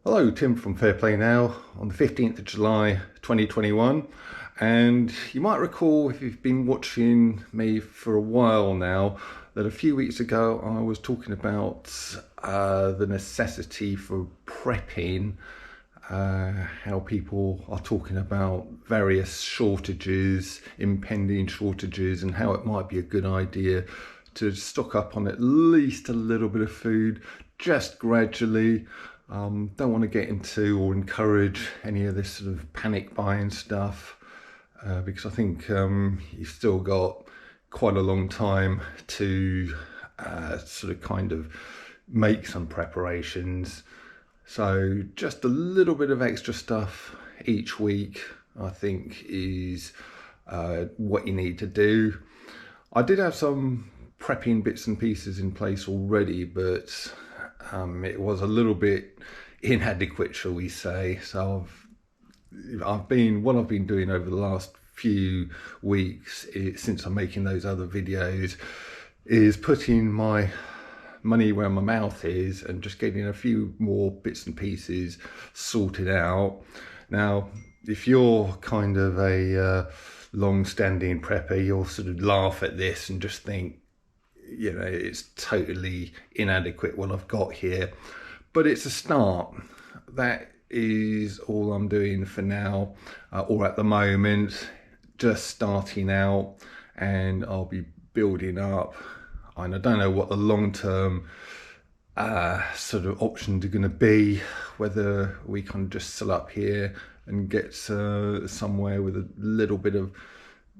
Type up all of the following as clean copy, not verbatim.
Hello, Tim from Fair Play Now on the 15th of July 2021, and you might recall, if you've been watching me for a while now, that a few weeks ago I was talking about the necessity for prepping, how people are talking about various shortages, impending shortages, and how it might be a good idea to stock up on at least a little bit of food just gradually. Don't want to get into or encourage any of this sort of panic buying stuff, because I think you've still got quite a long time to sort of kind of make some preparations. So just a little bit of extra stuff each week, I think, is what you need to do. I did have some prepping bits and pieces in place already, but it was a little bit inadequate, shall we say. So what I've been doing over the last few weeks since I'm making those other videos is putting my money where my mouth is and just getting a few more bits and pieces sorted out. Now, if you're kind of a long-standing prepper, you'll sort of laugh at this and just think, you know, it's totally inadequate what I've got here, but it's a start. That is all I'm doing for now, or at the moment, just starting out, and I'll be building up. And I don't know what the long-term sort of options are going to be, whether we can just sell up here and get somewhere with a little bit of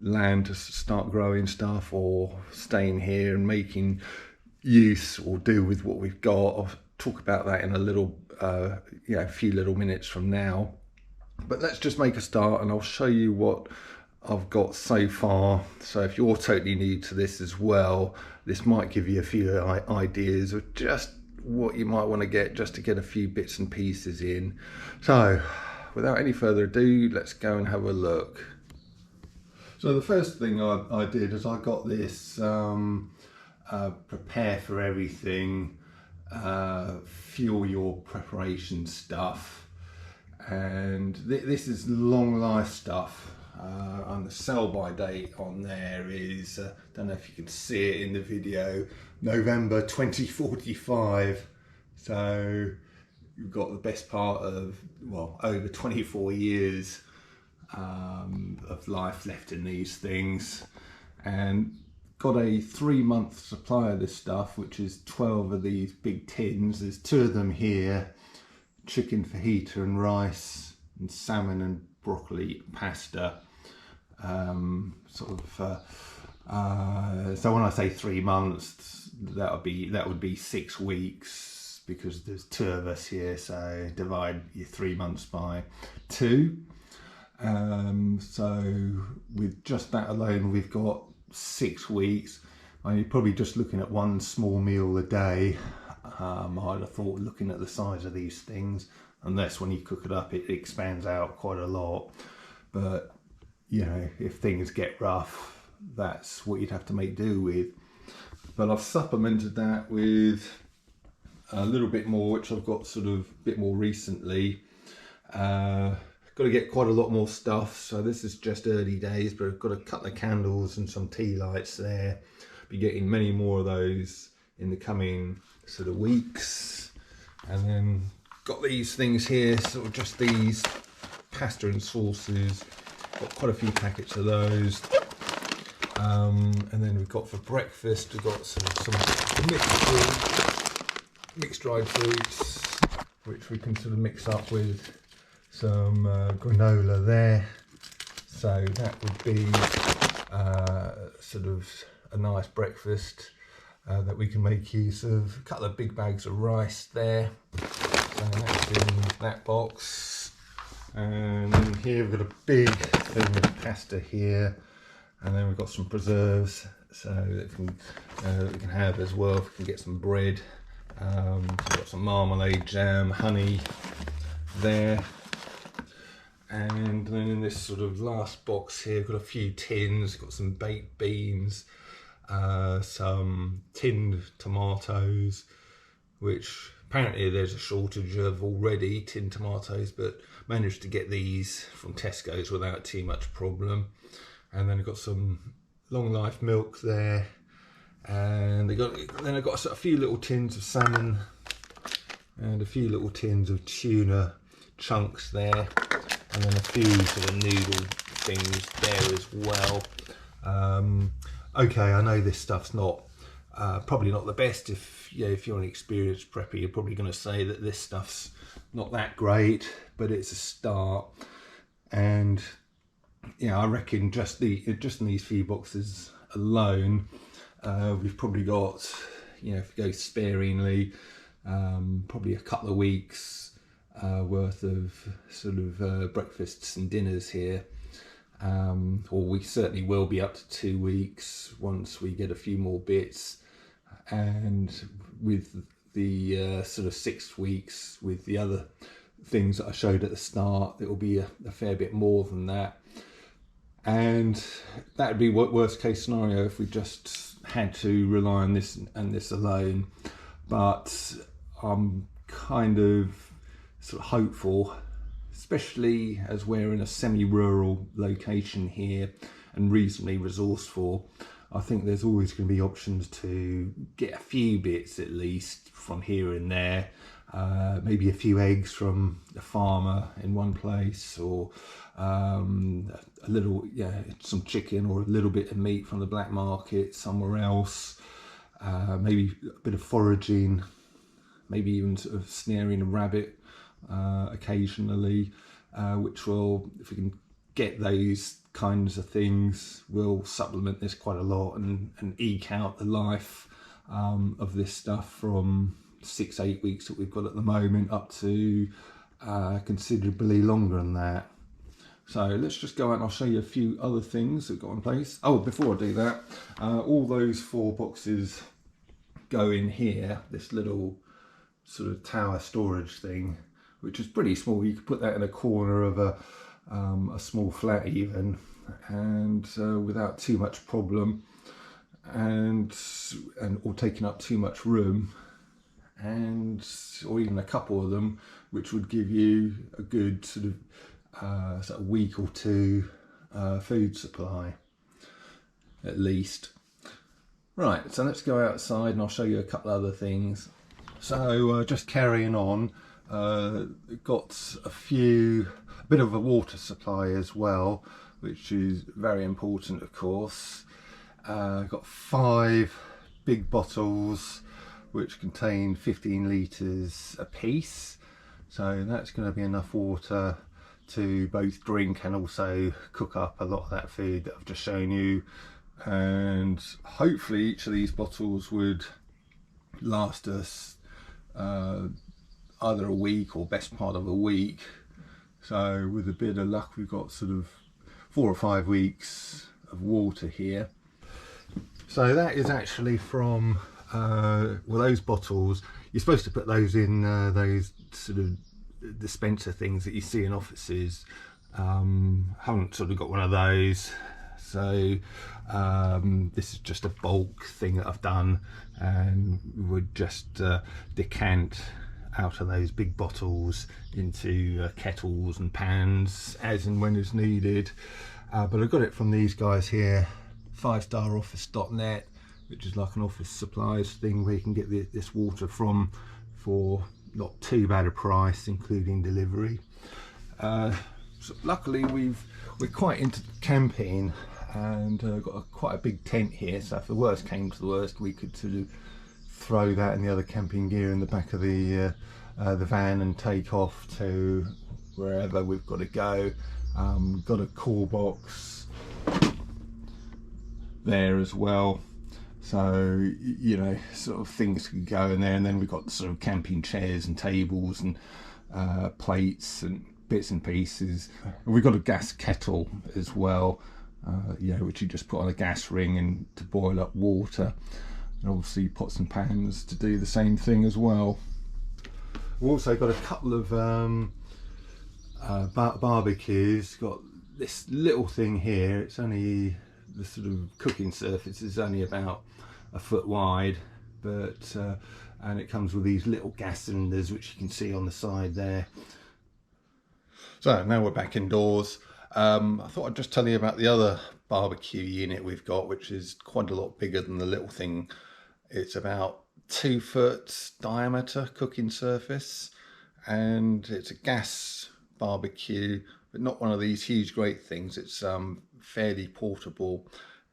land to start growing stuff, or staying here and making use or do with what we've got. I'll talk about that in a little a few little minutes from now, but let's just make a start and I'll show you what I've got so far. So if you're totally new to this as well, this might give you a few ideas of just what you might want to get, just to get a few bits and pieces in. So without any further ado, let's go and have a look. So the first thing I did is I got this prepare for everything, fuel your preparation stuff, and this is long life stuff, and the sell by date on there is, don't know if you can see it in the video, November 2045. So you've got the best part of, well, over 24 years of life left in these things, and got a 3-month supply of this stuff, which is 12 of these big tins. There's 2 of them here: chicken fajita and rice, and salmon and broccoli pasta. So when I say 3 months, that would be 6 weeks, because there's 2 of us here, so divide your 3 months by 2. So with just that alone, we've got 6 weeks. You're probably just looking at 1 small meal a day. I'd have thought, looking at the size of these things, unless when you cook it up it expands out quite a lot. But you know, if things get rough, that's what you'd have to make do with. But I've supplemented that with a little bit more, which I've got sort of a bit more recently. Got to get quite a lot more stuff, so this is just early days, but I've got a couple of candles and some tea lights there. Be getting many more of those in the coming sort of weeks. And then got these things here, sort of just these pasta and sauces. Got quite a few packets of those. And then we've got for breakfast, we've got some mixed dried fruits, which we can sort of mix up with some granola there. So that would be sort of a nice breakfast that we can make use of. A couple of big bags of rice there, so that's in that box. And then here we've got a big thing of pasta here, and then we've got some preserves, so that we can have as well. If we can get some bread, so we've got some marmalade, jam, honey there. And then in this sort of last box here, we've got a few tins, got some baked beans, some tinned tomatoes, which Apparently there's a shortage of already tinned tomatoes, but managed to get these from Tesco's without too much problem. And then I've got some long life milk there, and then I've got a few little tins of salmon and a few little tins of tuna chunks there, and then a few sort of noodle things there as well. Okay, I know this stuff's not probably not the best. If you're an experienced prepper, you're probably going to say that this stuff's not that great, but it's a start. And I reckon just in these few boxes alone, we've probably got, if you go sparingly, probably a couple of weeks worth of sort of breakfasts and dinners here. Or we certainly will be up to 2 weeks once we get a few more bits, and with the sort of 6 weeks with the other things that I showed at the start, it will be a fair bit more than that. And that would be worst case scenario if we just had to rely on this and this alone. But I'm kind of sort of hopeful, especially as we're in a semi-rural location here and reasonably resourceful. I think there's always going to be options to get a few bits at least from here and there. Maybe a few eggs from a farmer in one place, or a little, some chicken or a little bit of meat from the black market somewhere else. Maybe a bit of foraging, maybe even sort of snaring a rabbit occasionally, which will, if we can get those kinds of things, will supplement this quite a lot and eke out the life of this stuff from 6-8 weeks that we've got at the moment up to considerably longer than that. So let's just go out and I'll show you a few other things that we've got in place. Oh, before I do that, all those 4 boxes go in here, this little sort of tower storage thing, which is pretty small. You could put that in a corner of a small flat even, and without too much problem, and or taking up too much room, or even a couple of them, which would give you a good sort of week or two food supply at least. Right, so let's go outside and I'll show you a couple of other things. So just carrying on, got a bit of a water supply as well, which is very important, of course. Got 5 big bottles which contain 15 litres a piece, so that's going to be enough water to both drink and also cook up a lot of that food that I've just shown you. And hopefully each of these bottles would last us either a week or best part of a week. So with a bit of luck, we've got sort of 4 or 5 weeks of water here. So that is actually from those bottles. You're supposed to put those in those sort of dispenser things that you see in offices. Haven't sort of got one of those, so this is just a bulk thing that I've done, and would just decant out of those big bottles into kettles and pans as and when is needed. But I got it from these guys here, 5staroffice.net, which is like an office supplies thing where you can get this water from for not too bad a price, including delivery. So luckily we're quite into camping, and got quite a big tent here, so if the worst came to the worst, we could sort of throw that and the other camping gear in the back of the van and take off to wherever we've got to go. We've got a call box there as well, so sort of things can go in there. And then we've got sort of camping chairs and tables and plates and bits and pieces. And we've got a gas kettle as well, which you just put on a gas ring and to boil up water, and obviously pots and pans to do the same thing as well. We've also got a couple of barbecues. Got this little thing here, it's only the sort of cooking surface is only about a foot wide, but and it comes with these little gas cylinders, which you can see on the side there. So now we're back indoors. I thought I'd just tell you about the other barbecue unit we've got, which is quite a lot bigger than the little thing. It's about 2 foot diameter cooking surface, and it's a gas barbecue, but not one of these huge great things. It's fairly portable,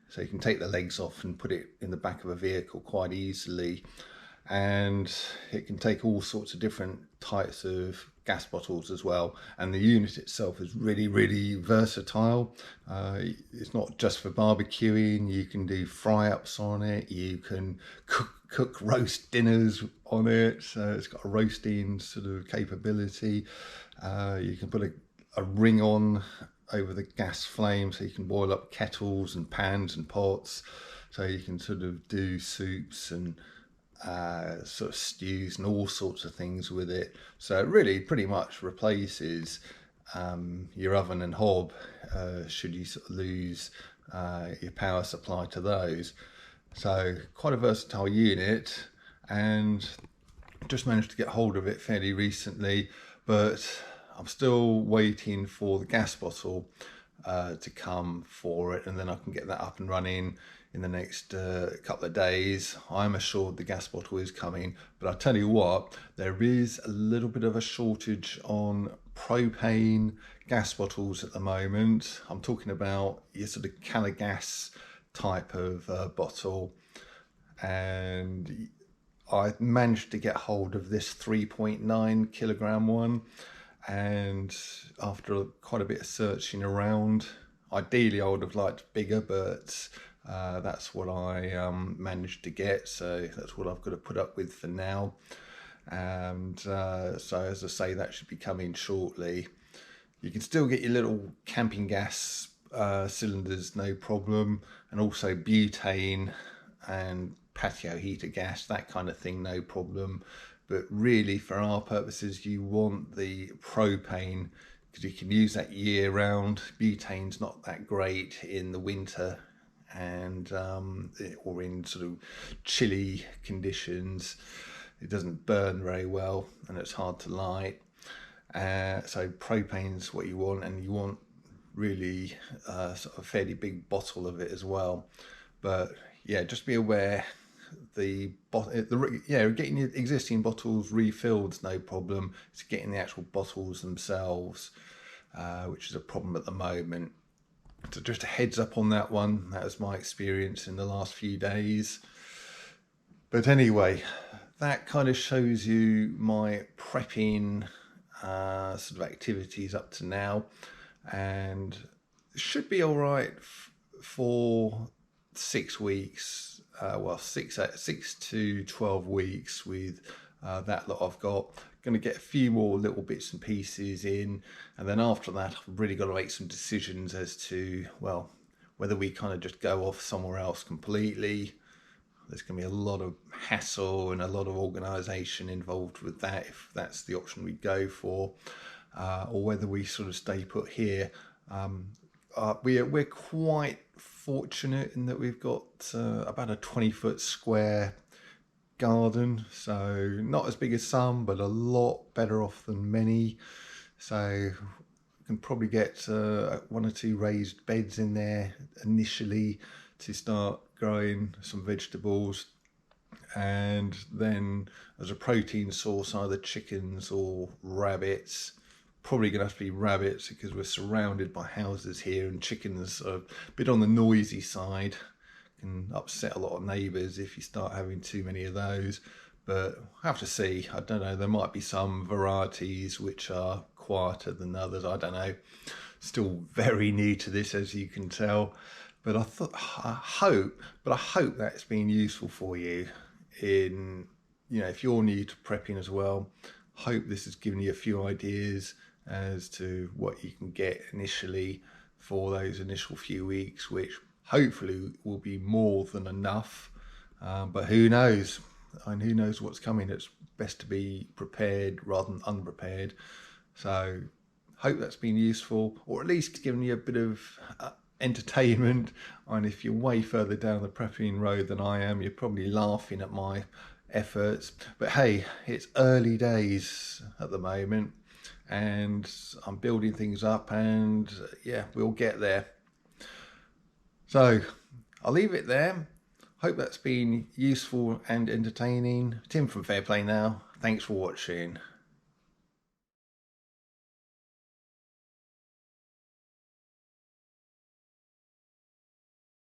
so you can take the legs off and put it in the back of a vehicle quite easily, and it can take all sorts of different types of gas bottles as well. And the unit itself is really versatile. It's not just for barbecuing. You can do fry ups on it, you can cook roast dinners on it, so it's got a roasting sort of capability. You can put a ring on over the gas flame, so you can boil up kettles and pans and pots, so you can sort of do soups and sort of stews and all sorts of things with it. So it really pretty much replaces your oven and hob, should you sort of lose your power supply to those. So quite a versatile unit, and just managed to get hold of it fairly recently, but I'm still waiting for the gas bottle to come for it, and then I can get that up and running in the next couple of days. I'm assured the gas bottle is coming, but I tell you what, there is a little bit of a shortage on propane gas bottles at the moment. I'm talking about your sort of Calagas type of bottle, and I managed to get hold of this 3.9 kilogram one, and after quite a bit of searching around, ideally I would have liked bigger, but that's what I managed to get, so that's what I've got to put up with for now. And so as I say, that should be coming shortly. You can still get your little camping gas cylinders, no problem, and also butane and patio heater gas, that kind of thing, no problem. But really, for our purposes, you want the propane, because you can use that year round. Butane's not that great in the winter, and or in sort of chilly conditions. It doesn't burn very well, and it's hard to light. So propane's what you want, and you want really sort of a fairly big bottle of it as well. But yeah, just be aware, getting your existing bottles refilled is no problem. It's getting the actual bottles themselves, which is a problem at the moment. So just a heads up on that one. That was my experience in the last few days. But anyway, that kind of shows you my prepping sort of activities up to now, and should be all right for 6 weeks. 6 to 12 weeks with that lot I've got. Going to get a few more little bits and pieces in, and then after that I've really got to make some decisions as to, well, whether we kind of just go off somewhere else completely. There's going to be a lot of hassle and a lot of organisation involved with that if that's the option we go for, or whether we sort of stay put here. We're quite fortunate in that we've got about a 20-foot square garden, so not as big as some, but a lot better off than many. So we can probably get 1 or 2 raised beds in there initially to start growing some vegetables, and then as a protein source, either chickens or rabbits. Probably going to have to be rabbits because we're surrounded by houses here, and chickens are a bit on the noisy side. Can upset a lot of neighbours if you start having too many of those. But I have to see. I don't know. There might be some varieties which are quieter than others. I don't know. Still very new to this, as you can tell. But I hope that's been useful for you in, if you're new to prepping as well. Hope this has given you a few ideas as to what you can get initially for those initial few weeks, which hopefully will be more than enough. But who knows? And who knows what's coming? It's best to be prepared rather than unprepared. So hope that's been useful, or at least given you a bit of entertainment. And if you're way further down the prepping road than I am, you're probably laughing at my efforts. But hey, it's early days at the moment, and I'm building things up, and yeah, we'll get there. So I'll leave it there. Hope that's been useful and entertaining. Tim from Fair Play Now. Thanks for watching.